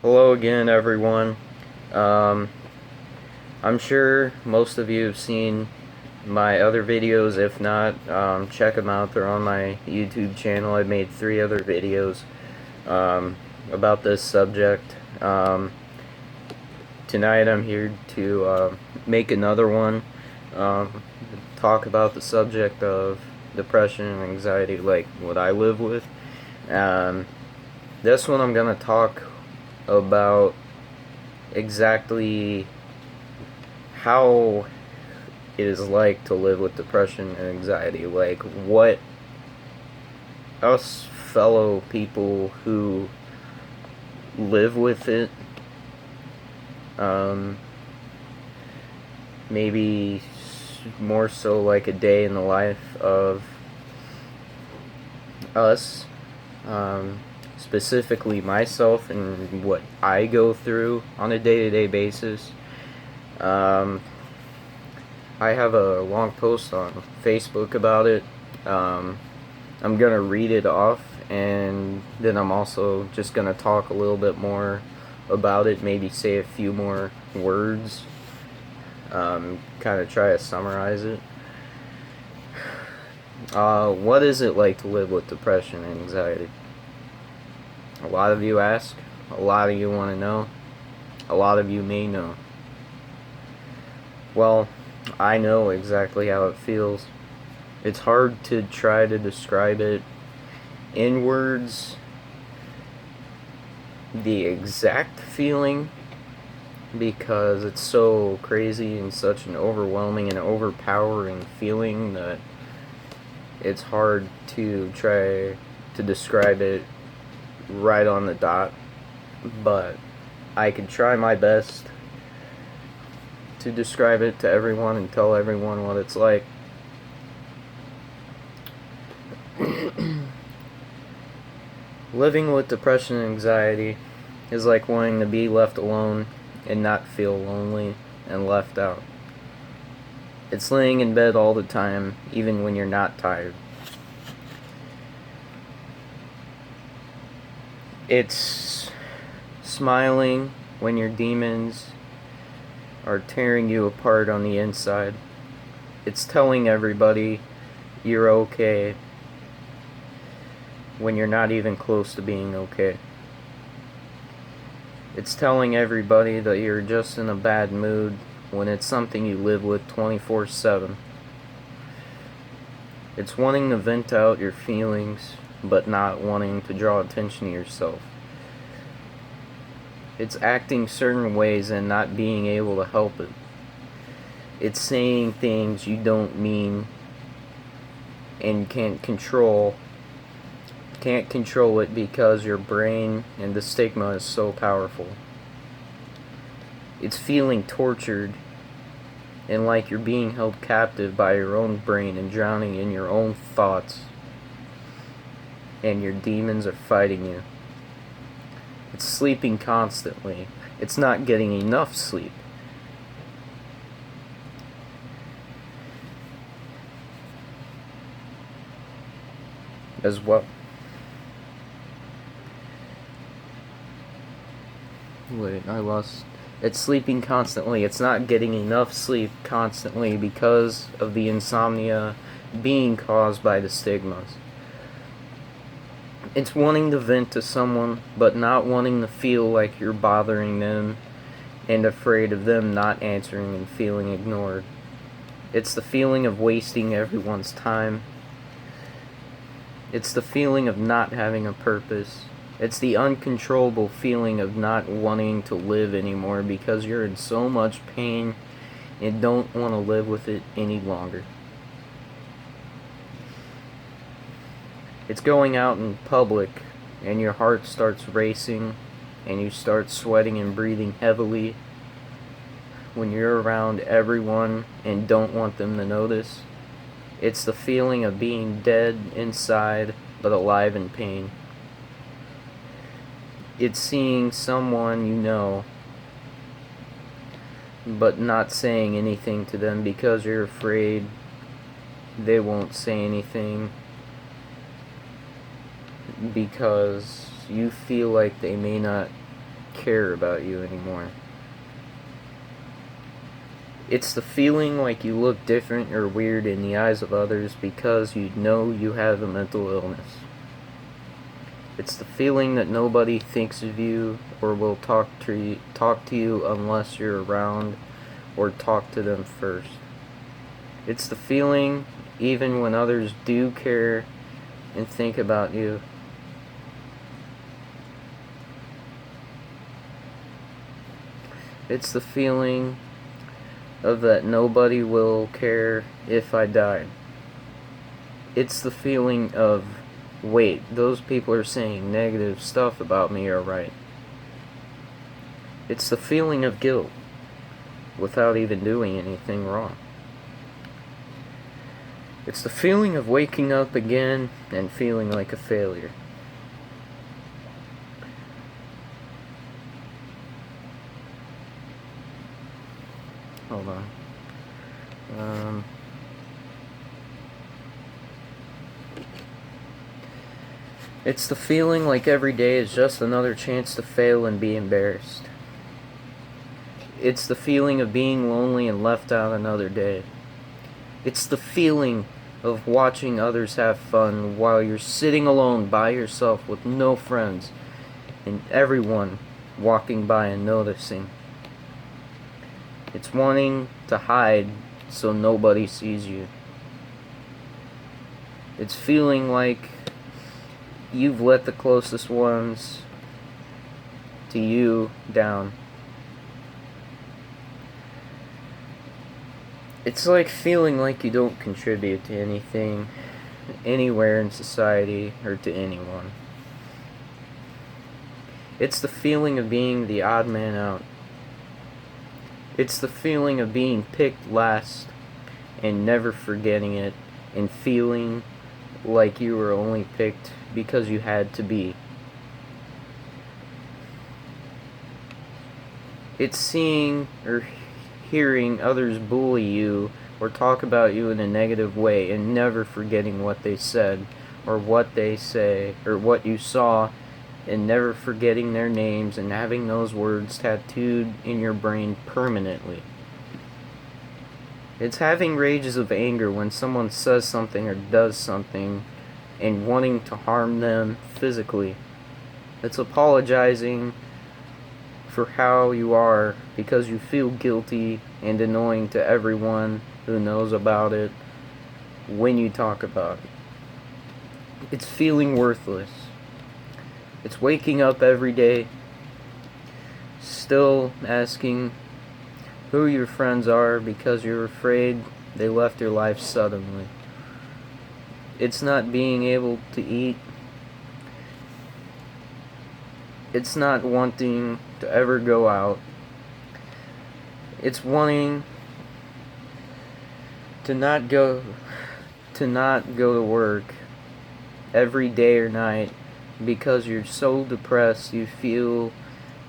Hello again, everyone. Um, I'm sure most of you have seen my other videos. If not, check them out. They're on my YouTube channel. I made 3 other videos um, about this subject. Tonight I'm here to make another one, um, talk about the subject of depression and anxiety, like what I live with. Um, this one I'm going to talk about exactly how it is like to live with depression and anxiety, like what us fellow people who live with it, um, maybe more so like a day in the life of us, um, specifically myself, and what I go through on a day-to-day basis. Um, I have a long post on Facebook about it. Um, I'm gonna read it off, and then I'm also just gonna talk a little bit more about it, maybe say a few more words, kind of try to summarize it. What is it like to live with depression and anxiety? A lot of you ask, a lot of you want to know, a lot of you may know. Well, I know exactly how it feels. It's hard to try to describe it in words, the exact feeling, because it's so crazy and such an overwhelming and overpowering feeling that it's hard to try to describe it right on the dot. But I could try my best to describe it to everyone and tell everyone what it's like. Living with depression and anxiety is like wanting to be left alone and not feel lonely and left out. It's laying in bed all the time, even when you're not tired. It's smiling when your demons are tearing you apart on the inside. It's telling everybody you're okay when you're not even close to being okay. It's telling everybody that you're just in a bad mood when it's something you live with 24/7. It's wanting to vent out your feelings, but not wanting to draw attention to yourself. It's acting certain ways and not being able to help it. It's saying things you don't mean and can't control it because your brain and the stigma is so powerful. It's feeling tortured and like you're being held captive by your own brain and drowning in your own thoughts, and your demons are fighting you. It's sleeping constantly. It's not getting enough sleep. As well. Wait, I lost. It's sleeping constantly. It's not getting enough sleep constantly because of the insomnia being caused by the stigmas. It's wanting to vent to someone, but not wanting to feel like you're bothering them and afraid of them not answering and feeling ignored. It's the feeling of wasting everyone's time. It's the feeling of not having a purpose. It's the uncontrollable feeling of not wanting to live anymore because you're in so much pain and don't want to live with it any longer. It's going out in public and your heart starts racing and you start sweating and breathing heavily when you're around everyone and don't want them to notice. It's the feeling of being dead inside but alive in pain. It's seeing someone you know but not saying anything to them because you're afraid they won't say anything, because you feel like they may not care about you anymore. It's the feeling like you look different or weird in the eyes of others because you know you have a mental illness. It's the feeling that nobody thinks of you or will talk to you unless you're around or talk to them first. It's the feeling even when others do care and think about you. It's the feeling of that nobody will care if I died. It's the feeling of, wait, those people are saying negative stuff about me are right. It's the feeling of guilt without even doing anything wrong. It's the feeling of waking up again and feeling like a failure. Hold on. It's the feeling like every day is just another chance to fail and be embarrassed. It's the feeling of being lonely and left out another day. It's the feeling of watching others have fun while you're sitting alone by yourself with no friends and everyone walking by and noticing. It's wanting to hide so nobody sees you. It's feeling like you've let the closest ones to you down. It's like feeling like you don't contribute to anything, anywhere in society, or to anyone. It's the feeling of being the odd man out. It's the feeling of being picked last and never forgetting it and feeling like you were only picked because you had to be. It's seeing or hearing others bully you or talk about you in a negative way and never forgetting what they said or what they say or what you saw and never forgetting their names and having those words tattooed in your brain permanently. It's having rages of anger when someone says something or does something and wanting to harm them physically. It's apologizing for how you are because you feel guilty and annoying to everyone who knows about it when you talk about it. It's feeling worthless. It's waking up every day still asking who your friends are because you're afraid they left your life suddenly. It's not being able to eat. It's not wanting to ever go out. It's wanting to not go to work every day or night because you're so depressed you feel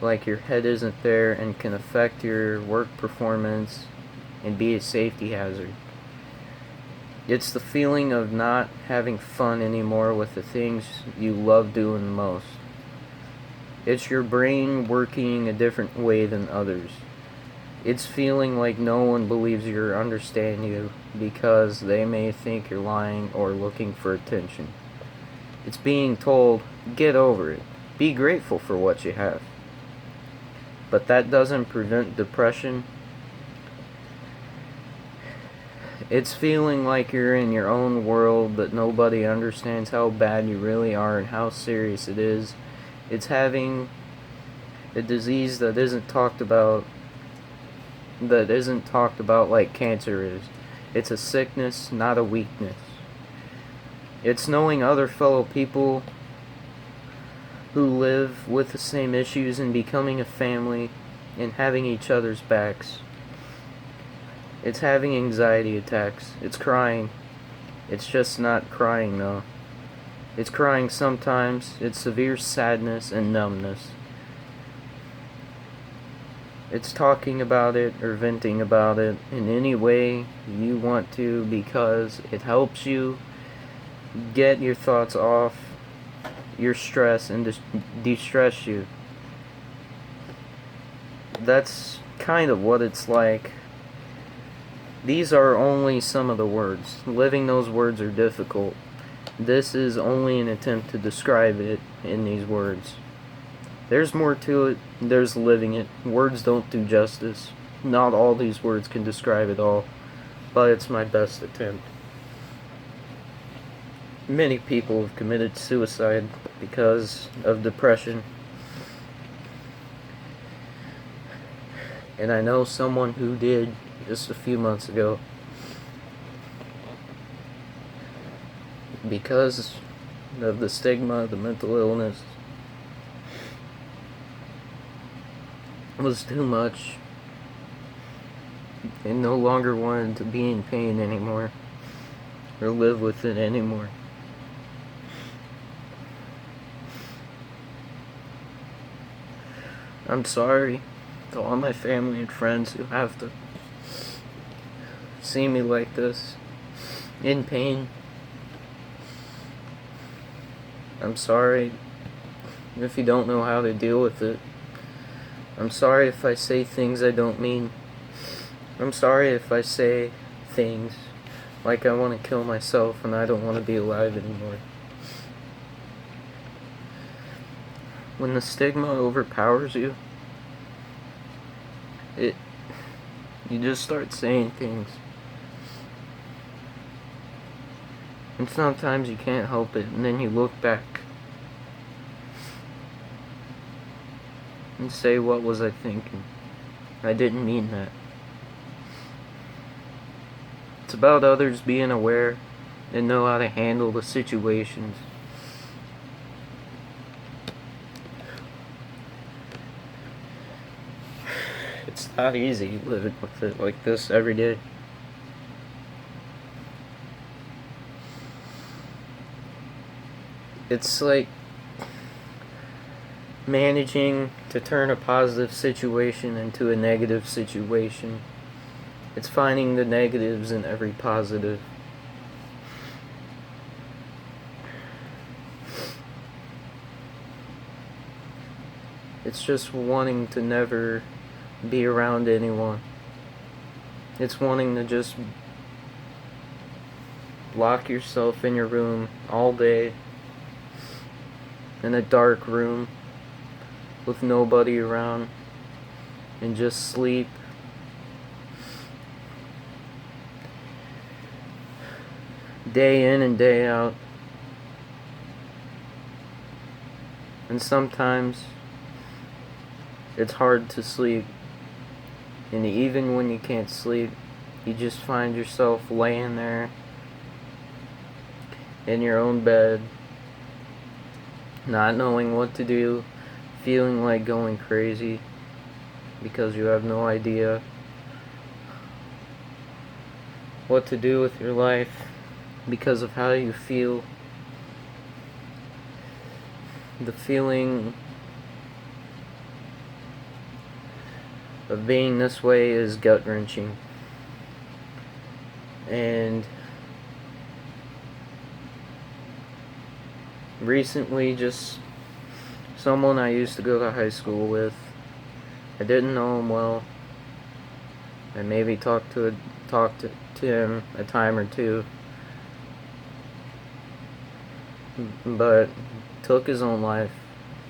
like your head isn't there and can affect your work performance and be a safety hazard. It's the feeling of not having fun anymore with the things you love doing the most. It's your brain working a different way than others. It's feeling like no one believes you or understands you because they may think you're lying or looking for attention. It's being told, get over it. Be grateful for what you have. But that doesn't prevent depression. It's feeling like you're in your own world, that nobody understands how bad you really are and how serious it is. It's having a disease that isn't talked about like cancer is. It's a sickness, not a weakness. It's knowing other fellow people who live with the same issues and becoming a family and having each other's backs. It's having anxiety attacks. It's crying. It's just not crying though. It's crying sometimes. It's severe sadness and numbness. It's talking about it or venting about it in any way you want to because it helps you get your thoughts off your stress and de-stress you. that's kind of what it's like. These are only some of the words. Living those words are difficult. This is only an attempt to describe it in these words. There's more to it. There's living it. Words don't do justice. Not all these words can describe it all, but it's my best attempt. Many people have committed suicide because of depression. And I know someone who did just a few months ago. Because of the stigma of the mental illness. It was too much. And no longer wanted to be in pain anymore. Or live with it anymore. I'm sorry to all my family and friends who have to see me like this, in pain. I'm sorry if you don't know how to deal with it. I'm sorry if I say things I don't mean. I'm sorry if I say things like I want to kill myself and I don't want to be alive anymore. When the stigma overpowers you, you just start saying things. And sometimes you can't help it, and then you look back and say, what was I thinking? I didn't mean that. It's about others being aware and know how to handle the situations. It's not easy living with it like this every day. It's like managing to turn a positive situation into a negative situation. It's finding the negatives in every positive. It's just wanting to never be around anyone. It's wanting to just lock yourself in your room all day, in a dark room with nobody around, and just sleep. Day in and day out. And sometimes it's hard to sleep. And even when you can't sleep, you just find yourself laying there in your own bed, not knowing what to do, feeling like going crazy because you have no idea what to do with your life because of how you feel. The feeling of being this way is gut-wrenching. And recently, just someone I used to go to high school with, I didn't know him well. I maybe talked to him a time or two, but took his own life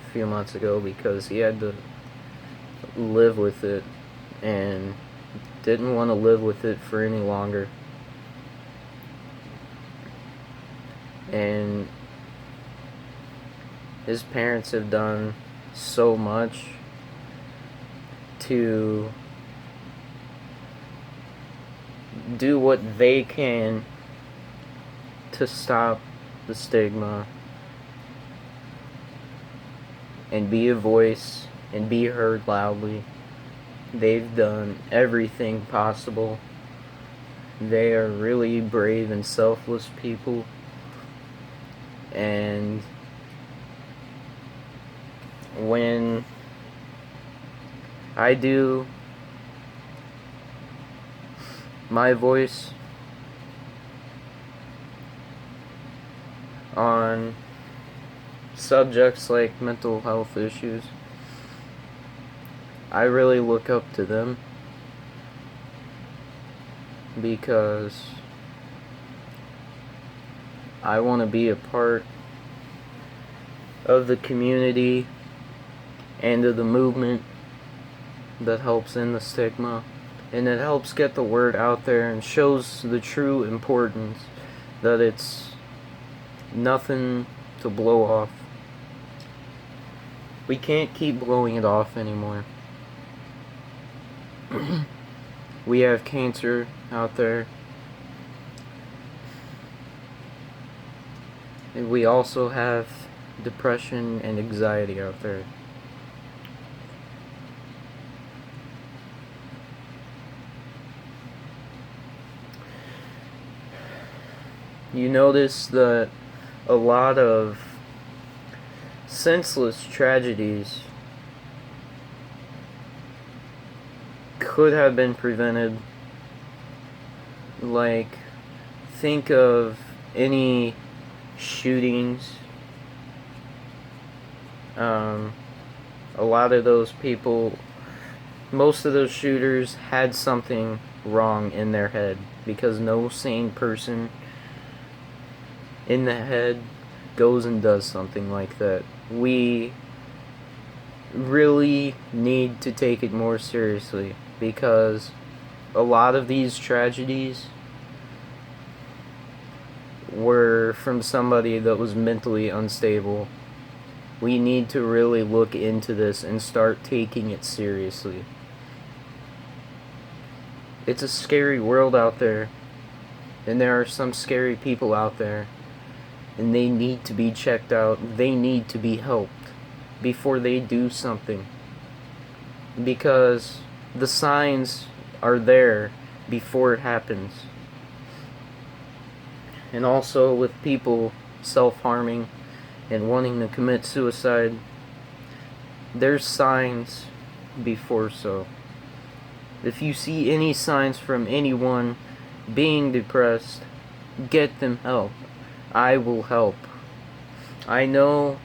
a few months ago because he had to live with it and didn't want to live with it for any longer. And his parents have done so much to do what they can to stop the stigma and be a voice and be heard loudly. They've done everything possible. They are really brave and selfless people. And when I do my voice on subjects like mental health issues, I really look up to them because I want to be a part of the community and of the movement that helps end the stigma, and it helps get the word out there and shows the true importance that it's nothing to blow off. We can't keep blowing it off anymore. We have cancer out there. And we also have depression and anxiety out there. You notice that a lot of senseless tragedies could have been prevented. Like, think of any shootings. A lot of those people, most of those shooters had something wrong in their head, because no sane person in the head goes and does something like that. We really need to take it more seriously, because a lot of these tragedies were from somebody that was mentally unstable. We need to really look into this and start taking it seriously. It's a scary world out there, and there are some scary people out there, and they need to be checked out. They need to be helped before they do something, because the signs are there before it happens. And also with people self-harming and wanting to commit suicide, there's signs before so. If you see any signs from anyone being depressed, get them help. I will help. I know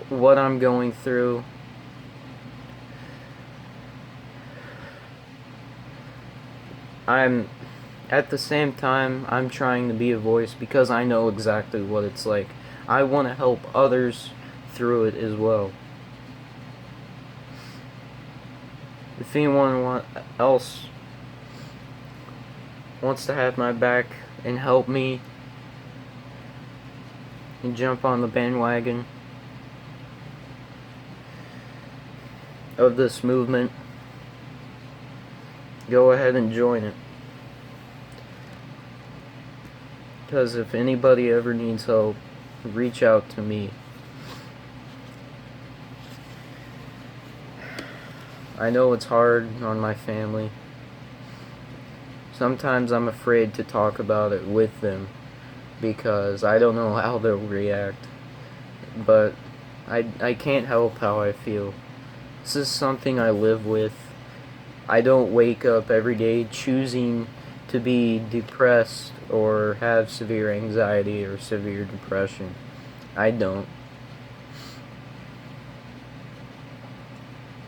what I'm going through. At the same time, I'm trying to be a voice because I know exactly what it's like. I want to help others through it as well. If anyone else wants to have my back and help me and jump on the bandwagon of this movement, go ahead and join it. Because if anybody ever needs help, reach out to me. I know it's hard on my family. Sometimes I'm afraid to talk about it with them because I don't know how they'll react. But I can't help how I feel. This is something I live with. I don't wake up every day choosing to be depressed or have severe anxiety or severe depression. I don't.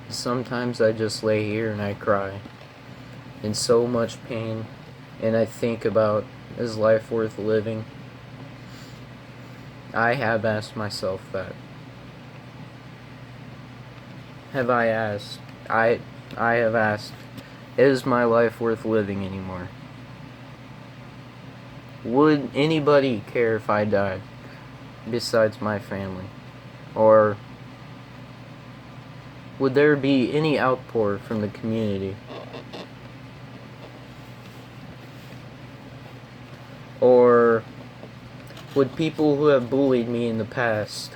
Sometimes I just lay here and I cry in so much pain, and I think about, is life worth living? I have asked myself that. Have I asked? I have asked, is my life worth living anymore? Would anybody care if I died besides my family? Or would there be any outpour from the community? Or would people who have bullied me in the past,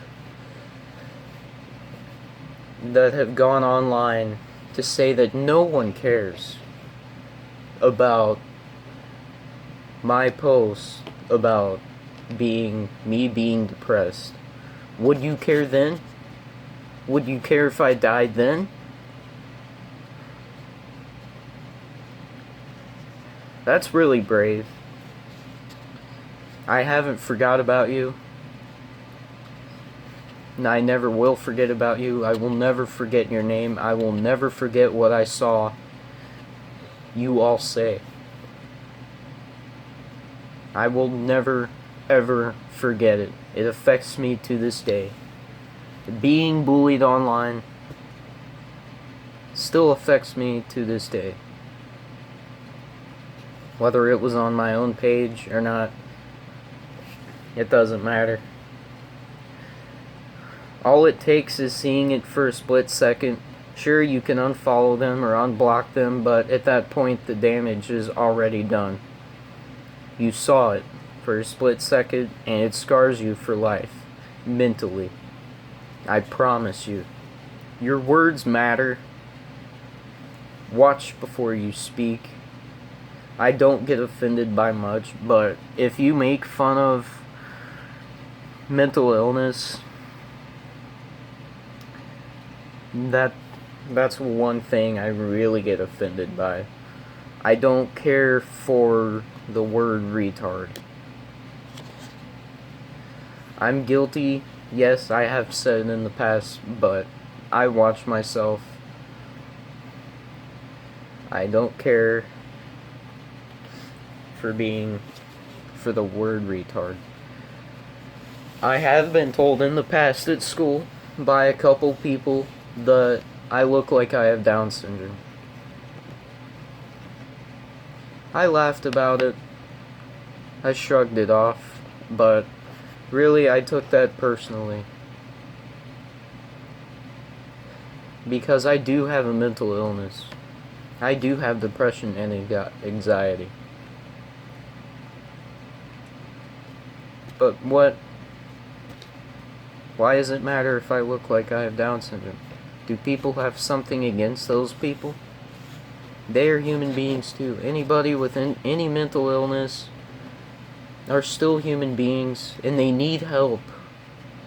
that have gone online to say that no one cares about my posts about me being depressed, would you care then? Would you care if I died then? That's really brave. I haven't forgot about you. And I never will forget about you. I will never forget your name. I will never forget what I saw you all say. I will never, ever forget it. It affects me to this day. Being bullied online still affects me to this day. Whether it was on my own page or not, it doesn't matter. All it takes is seeing it for a split second. Sure, you can unfollow them or unblock them, but at that point the damage is already done. You saw it for a split second and it scars you for life, mentally. I promise you. Your words matter. Watch before you speak. I don't get offended by much, but if you make fun of mental illness, that's one thing I really get offended by. I don't care for the word retard. I'm guilty. Yes, I have said it in the past, but I watch myself. I don't care for the word retard. I have been told in the past at school by a couple people that I look like I have Down syndrome. I laughed about it. I shrugged it off, but really I took that personally. Because I do have a mental illness. I do have depression and anxiety. But why does it matter if I look like I have Down syndrome? Do people have something against those people? They are human beings too. Anybody with any mental illness are still human beings, and they need help.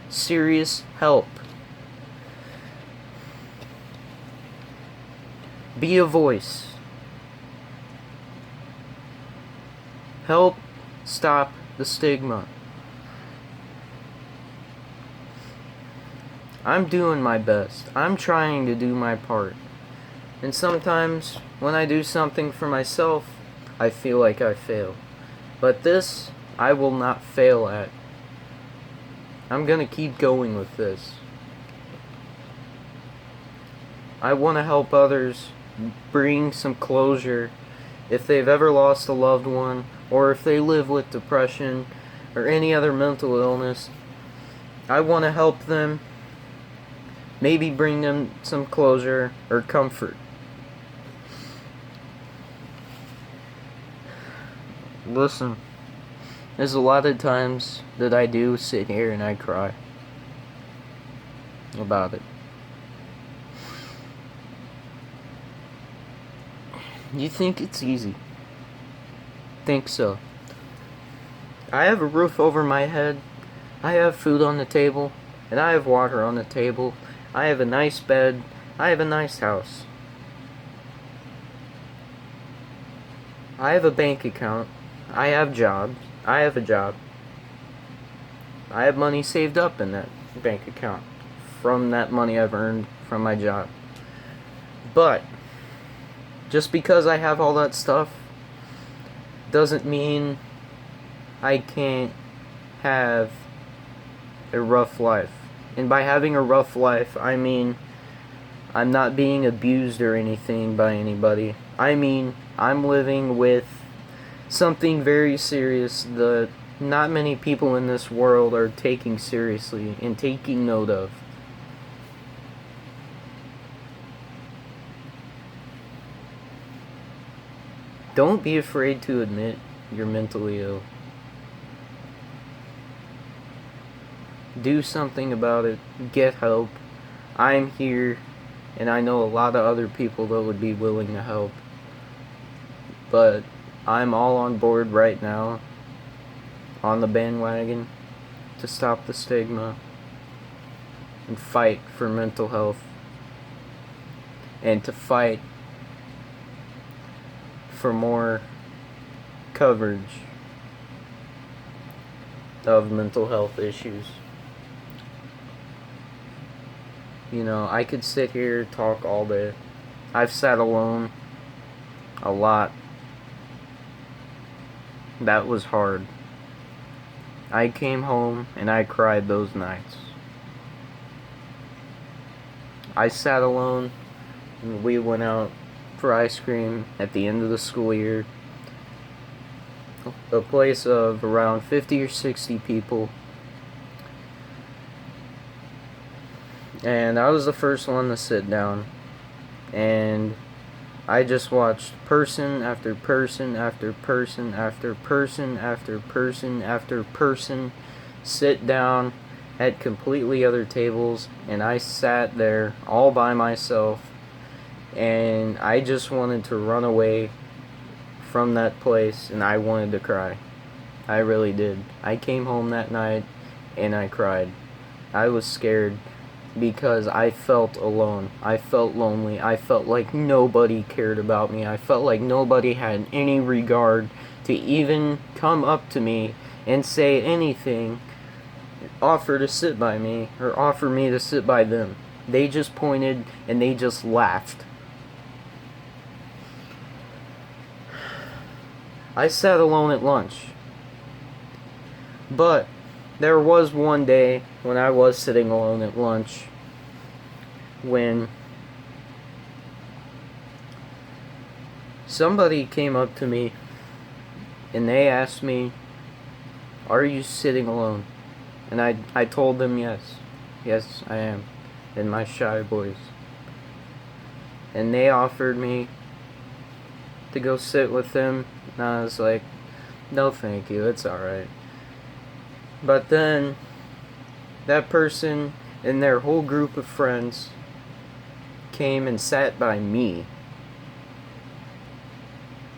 Serious help. Be a voice. Help stop the stigma. I'm doing my best. I'm trying to do my part. And sometimes, when I do something for myself, I feel like I fail. But this, I will not fail at. I'm gonna keep going with this. I want to help others bring some closure if they've ever lost a loved one, or if they live with depression or any other mental illness. I want to help them, maybe bring them some closure or comfort. Listen, there's a lot of times that I do sit here and I cry about it. You think it's easy? Think so. I have a roof over my head, I have food on the table, and I have water on the table. I have a nice bed, I have a nice house. I have a bank account, I have jobs, I have a job. I have money saved up in that bank account from that money I've earned from my job. But just because I have all that stuff doesn't mean I can't have a rough life. And by having a rough life, I mean I'm not being abused or anything by anybody. I mean I'm living with something very serious that not many people in this world are taking seriously and taking note of. Don't be afraid to admit you're mentally ill. Do something about it. Get help. I'm here, and I know a lot of other people that would be willing to help. But I'm all on board right now, on the bandwagon, to stop the stigma and fight for mental health, and to fight for more coverage of mental health issues. You know, I could sit here talk all day. I've sat alone a lot. That was hard. I came home and I cried those nights. I sat alone and we went out for ice cream at the end of the school year. A place of around 50 or 60 people. And I was the first one to sit down. And I just watched person after person after person after person after person after person sit down at completely other tables, and I sat there all by myself, and I just wanted to run away from that place, and I wanted to cry. I really did. I came home that night and I cried. I was scared because I felt alone. I felt lonely. I felt like nobody cared about me. I felt like nobody had any regard to even come up to me and say anything, offer to sit by me, or offer me to sit by them. They just pointed and they just laughed. I sat alone at lunch. But there was one day when I was sitting alone at lunch when somebody came up to me and they asked me, "Are you sitting alone?" And I told them yes. Yes, I am. In my shy voice. And they offered me to go sit with them, and I was like, "No thank you, it's alright." But then that person and their whole group of friends came and sat by me.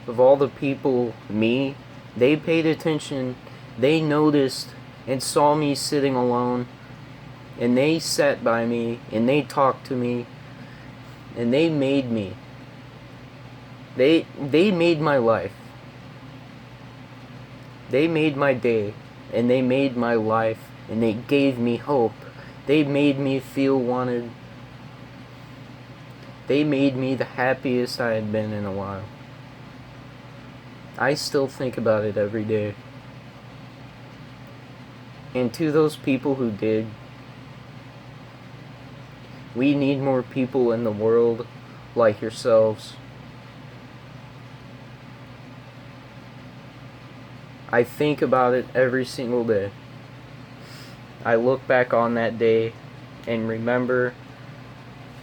Of all the people, me, they paid attention, they noticed and saw me sitting alone, and they sat by me and they talked to me, and they made me. They made my life. They made my day, and they made my life, and they gave me hope. They made me feel wanted. They made me the happiest I had been in a while. I still think about it every day. And to those people who did, we need more people in the world like yourselves. I think about it every single day. I look back on that day and remember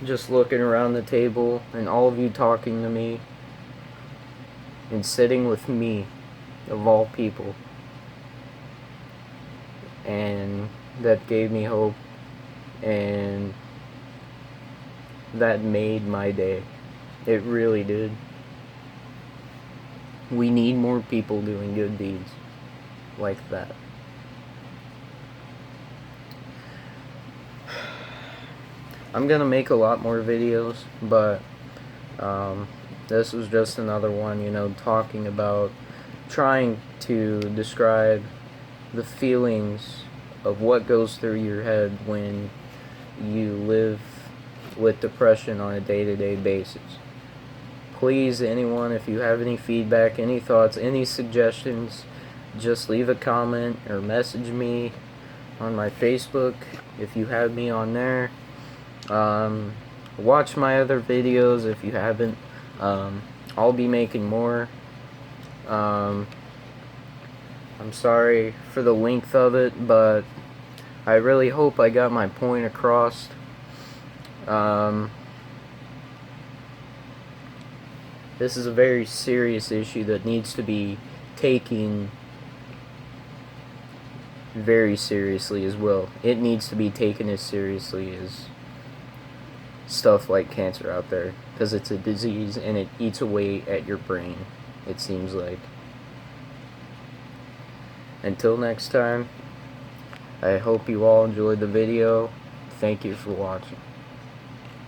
just looking around the table and all of you talking to me and sitting with me, of all people. And that gave me hope, and that made my day. It really did. We need more people doing good deeds like that. I'm gonna make a lot more videos, but this was just another one, talking about trying to describe the feelings of what goes through your head when you live with depression on a day-to-day basis. Please, anyone, if you have any feedback, any thoughts, any suggestions, just leave a comment or message me on my Facebook if you have me on there. Watch my other videos if you haven't. I'll be making more. I'm sorry for the length of it, but I really hope I got my point across. This is a very serious issue that needs to be taken very seriously as well. It needs to be taken as seriously as stuff like cancer out there, because it's a disease and it eats away at your brain, it seems like. Until next time, I hope you all enjoyed the video. Thank you for watching.